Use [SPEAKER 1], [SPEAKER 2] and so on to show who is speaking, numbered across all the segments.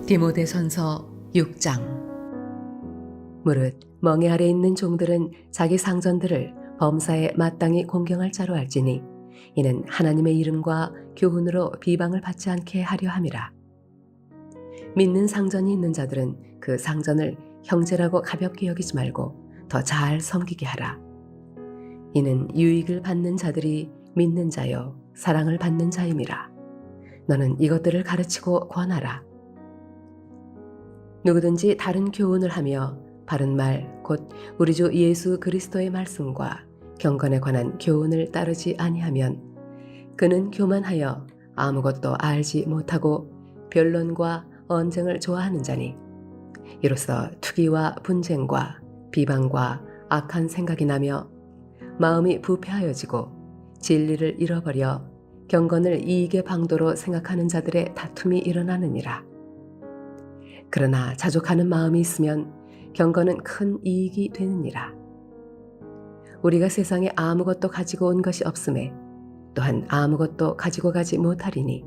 [SPEAKER 1] 디모데전서 6장. 무릇 멍에 아래 있는 종들은 자기 상전들을 범사에 마땅히 공경할 자로 알지니 이는 하나님의 이름과 교훈으로 비방을 받지 않게 하려 함이라. 믿는 상전이 있는 자들은 그 상전을 형제라고 가볍게 여기지 말고 더 잘 섬기게 하라. 이는 유익을 받는 자들이 믿는 자요 사랑을 받는 자임이라. 너는 이것들을 가르치고 권하라. 누구든지 다른 교훈을 하며 바른 말 곧 우리 주 예수 그리스도의 말씀과 경건에 관한 교훈을 따르지 아니하면 그는 교만하여 아무것도 알지 못하고 변론과 언쟁을 좋아하는 자니 이로써 투기와 분쟁과 비방과 악한 생각이 나며 마음이 부패하여지고 진리를 잃어버려 경건을 이익의 방도로 생각하는 자들의 다툼이 일어나느니라. 그러나 자족하는 마음이 있으면 경건은 큰 이익이 되느니라. 우리가 세상에 아무것도 가지고 온 것이 없음에 또한 아무것도 가지고 가지 못하리니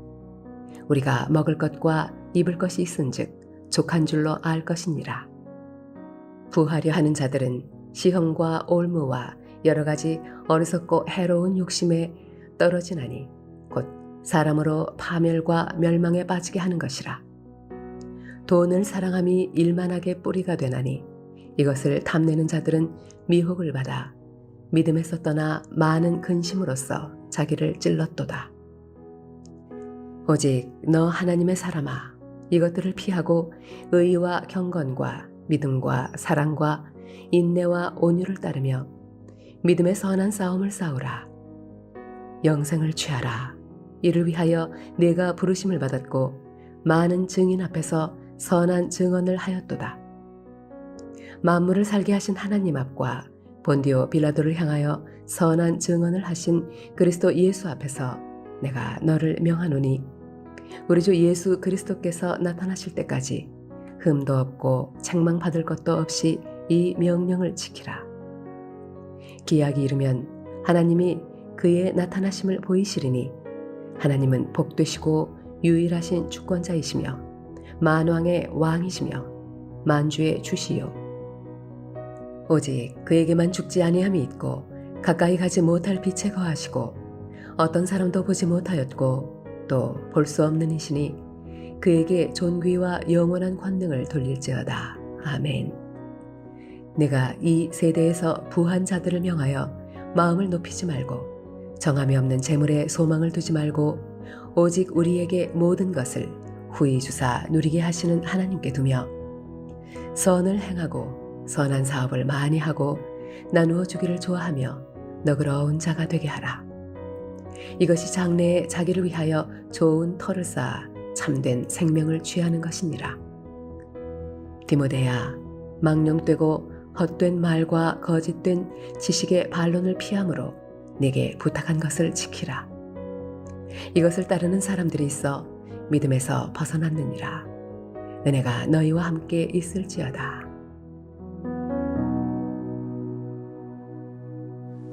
[SPEAKER 1] 우리가 먹을 것과 입을 것이 있은즉 족한 줄로 알 것이니라. 부하려 하는 자들은 시험과 올무와 여러 가지 어리석고 해로운 욕심에 떨어지나니 곧 사람으로 파멸과 멸망에 빠지게 하는 것이라. 돈을 사랑함이 일만하게 뿌리가 되나니 이것을 탐내는 자들은 미혹을 받아 믿음에서 떠나 많은 근심으로써 자기를 찔렀도다. 오직 너 하나님의 사람아, 이것들을 피하고 의와 경건과 믿음과 사랑과 인내와 온유를 따르며 믿음의 선한 싸움을 싸우라. 영생을 취하라. 이를 위하여 네가 부르심을 받았고 많은 증인 앞에서 선한 증언을 하였도다. 만물을 살게 하신 하나님 앞과 본디오 빌라도를 향하여 선한 증언을 하신 그리스도 예수 앞에서 내가 너를 명하노니 우리 주 예수 그리스도께서 나타나실 때까지 흠도 없고 책망받을 것도 없이 이 명령을 지키라. 기약이 이르면 하나님이 그의 나타나심을 보이시리니 하나님은 복되시고 유일하신 주권자이시며 만왕의 왕이시며 만주의 주시요 오직 그에게만 죽지 아니함이 있고 가까이 가지 못할 빛에 거하시고 어떤 사람도 보지 못하였고 또 볼 수 없는 이시니 그에게 존귀와 영원한 권능을 돌릴지어다. 아멘. 내가 이 세대에서 부한 자들을 명하여 마음을 높이지 말고 정함이 없는 재물에 소망을 두지 말고 오직 우리에게 모든 것을 후히 주사 누리게 하시는 하나님께 두며 선을 행하고 선한 사업을 많이 하고 나누어 주기를 좋아하며 너그러운 자가 되게 하라. 이것이 장래에 자기를 위하여 좋은 터를 쌓아 참된 생명을 취하는 것이니라. 디모데야, 망령되고 헛된 말과 거짓된 지식의 반론을 피함으로 네게 부탁한 것을 지키라. 이것을 따르는 사람들이 있어 믿음에서 벗어났느니라. 은혜가 너희와 함께 있을지어다.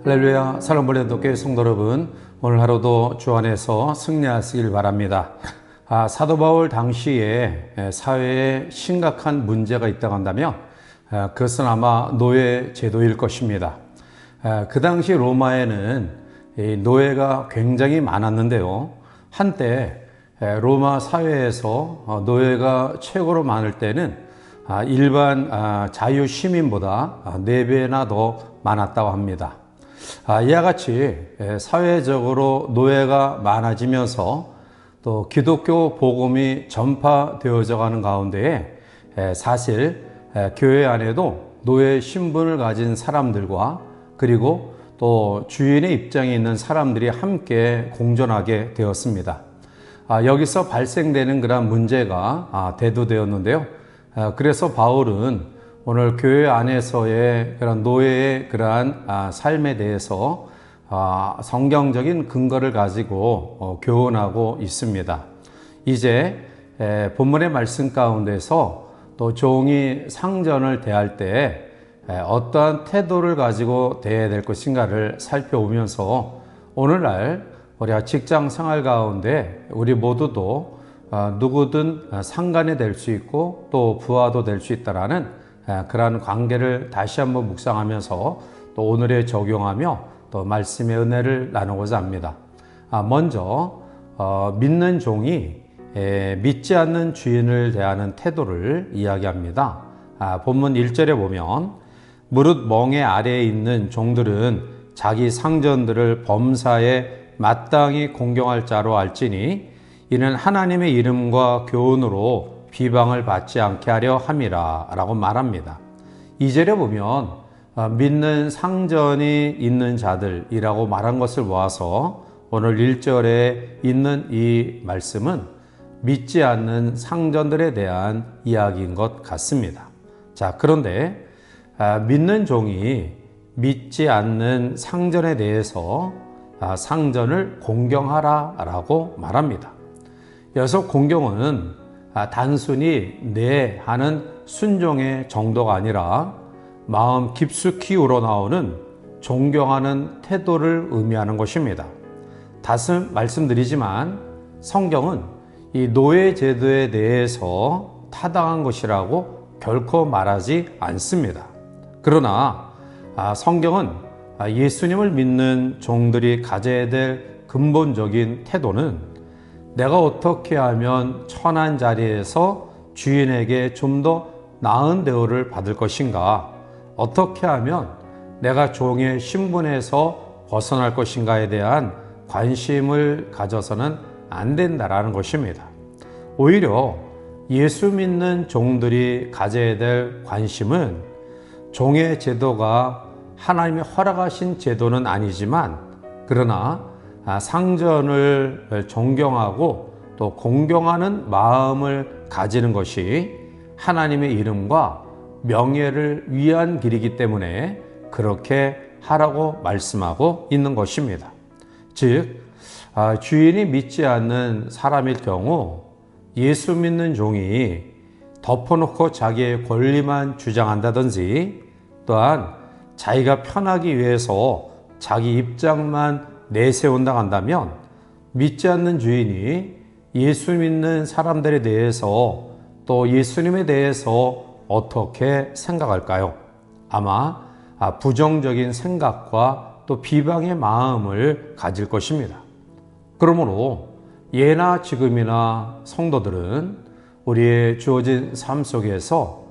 [SPEAKER 2] 할렐루야. 사랑벌레도교회 성도 여러분, 오늘 하루도 주 안에서 승리하시길 바랍니다. 사도 바울 당시에 사회에 심각한 문제가 있다고 한다면 그것은 아마 노예 제도일 것입니다. 그 당시 로마에는 노예가 굉장히 많았는데요. 한때 로마 사회에서 노예가 최고로 많을 때는 일반 자유 시민보다 4배나 더 많았다고 합니다. 이와 같이 사회적으로 노예가 많아지면서 또 기독교 복음이 전파되어져 가는 가운데에 사실 교회 안에도 노예 신분을 가진 사람들과 그리고 또 주인의 입장에 있는 사람들이 함께 공존하게 되었습니다. 여기서 발생되는 그런 문제가 대두되었는데요. 그래서 바울은 오늘 교회 안에서의 그런 노예의 그러한 삶에 대해서 성경적인 근거를 가지고 교훈하고 있습니다. 이제 본문의 말씀 가운데서 또 종이 상전을 대할 때 어떠한 태도를 가지고 대해야 될 것인가를 살펴보면서 오늘날 우리가 직장 생활 가운데 우리 모두도 누구든 상관이 될 수 있고 또 부하도 될 수 있다라는 그러한 관계를 다시 한번 묵상하면서 또 오늘에 적용하며 또 말씀의 은혜를 나누고자 합니다. 먼저 믿는 종이 믿지 않는 주인을 대하는 태도를 이야기합니다. 본문 1절에 보면 무릇 멍에 아래에 있는 종들은 자기 상전들을 범사에 마땅히 공경할 자로 알지니 이는 하나님의 이름과 교훈으로 비방을 받지 않게 하려 함이라 라고 말합니다. 2절에 보면 믿는 상전이 있는 자들이라고 말한 것을 모아서 오늘 1절에 있는 이 말씀은 믿지 않는 상전들에 대한 이야기인 것 같습니다. 자, 그런데 믿는 종이 믿지 않는 상전에 대해서 상전을 공경하라 라고 말합니다. 여기서 공경은 단순히 네 하는 순종의 정도가 아니라 마음 깊숙이 우러나오는 존경하는 태도를 의미하는 것입니다. 다시 말씀드리지만 성경은 이 노예 제도에 대해서 타당한 것이라고 결코 말하지 않습니다. 그러나 성경은 예수님을 믿는 종들이 가져야 될 근본적인 태도는 내가 어떻게 하면 천한 자리에서 주인에게 좀 더 나은 대우를 받을 것인가, 어떻게 하면 내가 종의 신분에서 벗어날 것인가에 대한 관심을 가져서는 안 된다라는 것입니다. 오히려 예수 믿는 종들이 가져야 될 관심은 종의 제도가 하나님이 허락하신 제도는 아니지만 그러나 상전을 존경하고 또 공경하는 마음을 가지는 것이 하나님의 이름과 명예를 위한 길이기 때문에 그렇게 하라고 말씀하고 있는 것입니다. 즉 주인이 믿지 않는 사람일 경우 예수 믿는 종이 덮어놓고 자기의 권리만 주장한다든지 또한 자기가 편하기 위해서 자기 입장만 내세운다 한다면 믿지 않는 주인이 예수 믿는 사람들에 대해서 또 예수님에 대해서 어떻게 생각할까요? 아마 부정적인 생각과 또 비방의 마음을 가질 것입니다. 그러므로 예나 지금이나 성도들은 우리의 주어진 삶 속에서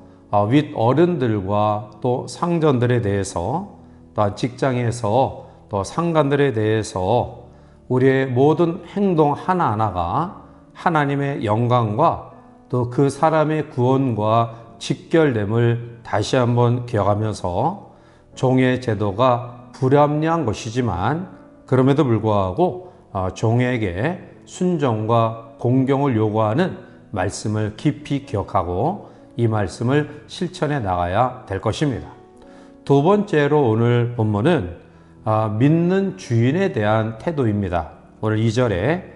[SPEAKER 2] 윗 어른들과 또 상전들에 대해서 또 직장에서 또 상관들에 대해서 우리의 모든 행동 하나하나가 하나님의 영광과 또 그 사람의 구원과 직결됨을 다시 한번 기억하면서 종의 제도가 불합리한 것이지만 그럼에도 불구하고 종에게 순종과 공경을 요구하는 말씀을 깊이 기억하고 이 말씀을 실천해 나가야 될 것입니다. 두 번째로 오늘 본문은 믿는 주인에 대한 태도입니다. 오늘 2절에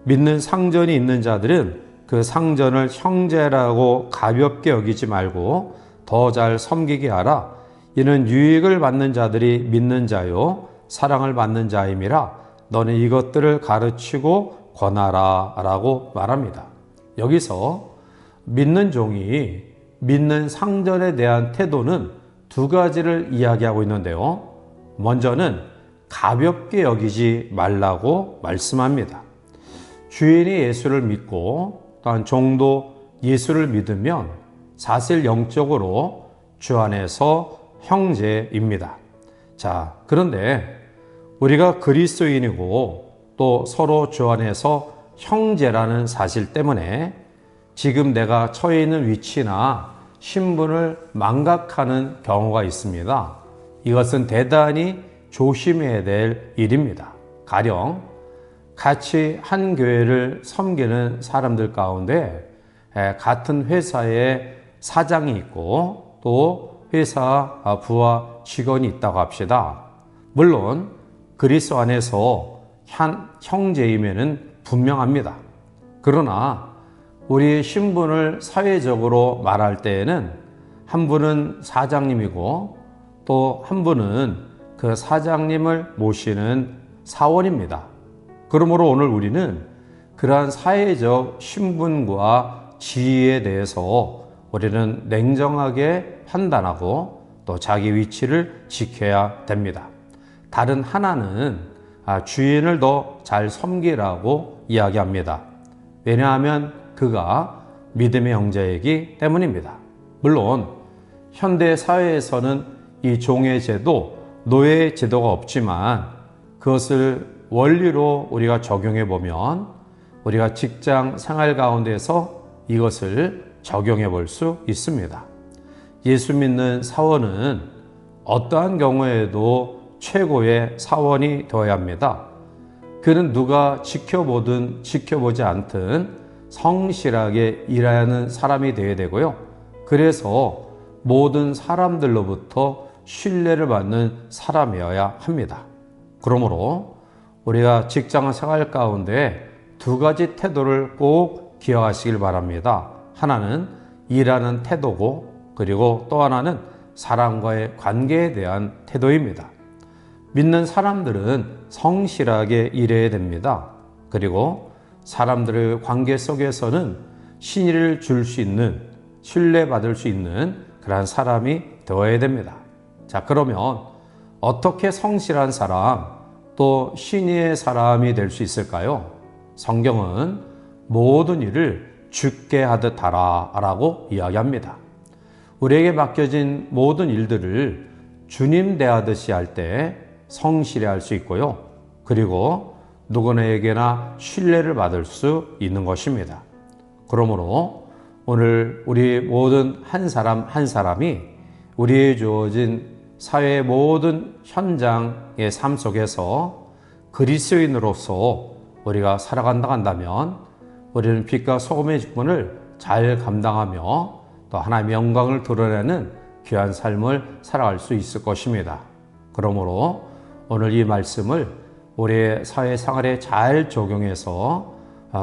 [SPEAKER 2] 믿는 상전이 있는 자들은 그 상전을 형제라고 가볍게 여기지 말고 더 잘 섬기게 하라. 이는 유익을 받는 자들이 믿는 자요 사랑을 받는 자임이라 너는 이것들을 가르치고 권하라 라고 말합니다. 여기서 믿는 종이 믿는 상전에 대한 태도는 두 가지를 이야기하고 있는데요. 먼저는 가볍게 여기지 말라고 말씀합니다. 주인이 예수를 믿고 또한 종도 예수를 믿으면 사실 영적으로 주 안에서 형제입니다. 자, 그런데 우리가 그리스도인이고 또 서로 주 안에서 형제라는 사실 때문에 지금 내가 처해 있는 위치나 신분을 망각하는 경우가 있습니다. 이것은 대단히 조심해야 될 일입니다. 가령 같이 한 교회를 섬기는 사람들 가운데 같은 회사에 사장이 있고 또 회사 부하 직원이 있다고 합시다. 물론 그리스도 안에서 한 형제임에는 분명합니다. 그러나 우리의 신분을 사회적으로 말할 때에는 한 분은 사장님이고 또 한 분은 그 사장님을 모시는 사원입니다. 그러므로 오늘 우리는 그러한 사회적 신분과 지위에 대해서 우리는 냉정하게 판단하고 또 자기 위치를 지켜야 됩니다. 다른 하나는 주인을 더 잘 섬기라고 이야기합니다. 왜냐하면 그가 믿음의 형제이기 때문입니다. 물론 현대 사회에서는 이 종의 제도, 노예 제도가 없지만 그것을 원리로 우리가 적용해 보면 우리가 직장 생활 가운데서 이것을 적용해 볼 수 있습니다. 예수 믿는 사원은 어떠한 경우에도 최고의 사원이 되어야 합니다. 그는 누가 지켜보든 지켜보지 않든 성실하게 일하는 사람이 되어야 되고요. 그래서 모든 사람들로부터 신뢰를 받는 사람이어야 합니다. 그러므로 우리가 직장 생활 가운데 두 가지 태도를 꼭 기억하시길 바랍니다. 하나는 일하는 태도고 그리고 또 하나는 사람과의 관계에 대한 태도입니다. 믿는 사람들은 성실하게 일해야 됩니다. 그리고 사람들의 관계 속에서는 신의를 줄 수 있는, 신뢰받을 수 있는 그러한 사람이 되어야 됩니다. 자, 그러면 어떻게 성실한 사람, 또 신의의 사람이 될 수 있을까요? 성경은 모든 일을 주께 하듯 하라 라고 이야기합니다. 우리에게 맡겨진 모든 일들을 주님 대하듯이 할 때 성실히 할 수 있고요. 그리고 누구에게나 신뢰를 받을 수 있는 것입니다. 그러므로 오늘 우리 모든 한 사람 한 사람이 우리의 주어진 사회의 모든 현장의 삶 속에서 그리스도인으로서 우리가 살아간다 한다면 우리는 빛과 소금의 직분을 잘 감당하며 또 하나님의 영광을 드러내는 귀한 삶을 살아갈 수 있을 것입니다. 그러므로 오늘 이 말씀을 우리의 사회생활에 잘 적용해서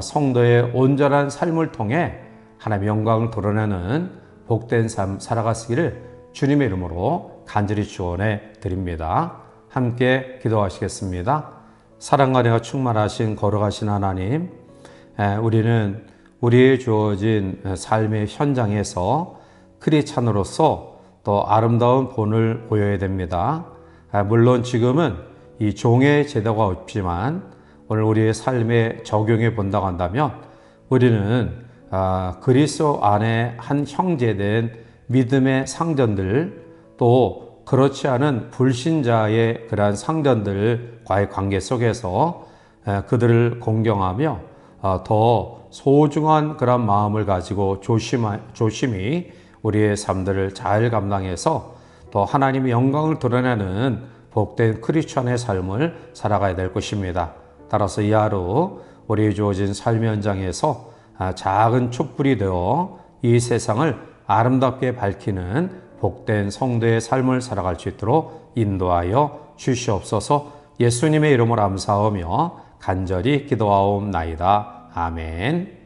[SPEAKER 2] 성도의 온전한 삶을 통해 하나님의 영광을 드러내는 복된 삶 살아가시기를 주님의 이름으로 간절히 축원해 드립니다. 함께 기도하시겠습니다. 사랑과 은혜가 충만하신 거룩하신 하나님, 우리는 우리의 주어진 삶의 현장에서 크리스찬으로서 또 아름다운 본을 보여야 됩니다. 물론 지금은 이 종의 제도가 없지만 오늘 우리의 삶에 적용해 본다고 한다면 우리는 그리스도 안에 한 형제된 믿음의 상전들 또 그렇지 않은 불신자의 그러한 상전들과의 관계 속에서 그들을 공경하며 더 소중한 그런 마음을 가지고 조심히 우리의 삶들을 잘 감당해서 또 하나님의 영광을 드러내는 복된 크리스천의 삶을 살아가야 될 것입니다. 따라서 이 하루 우리의 주어진 삶의 현장에서 작은 촛불이 되어 이 세상을 아름답게 밝히는 복된 성도의 삶을 살아갈 수 있도록 인도하여 주시옵소서. 예수님의 이름으로 감사하며 간절히 기도하옵나이다. 아멘.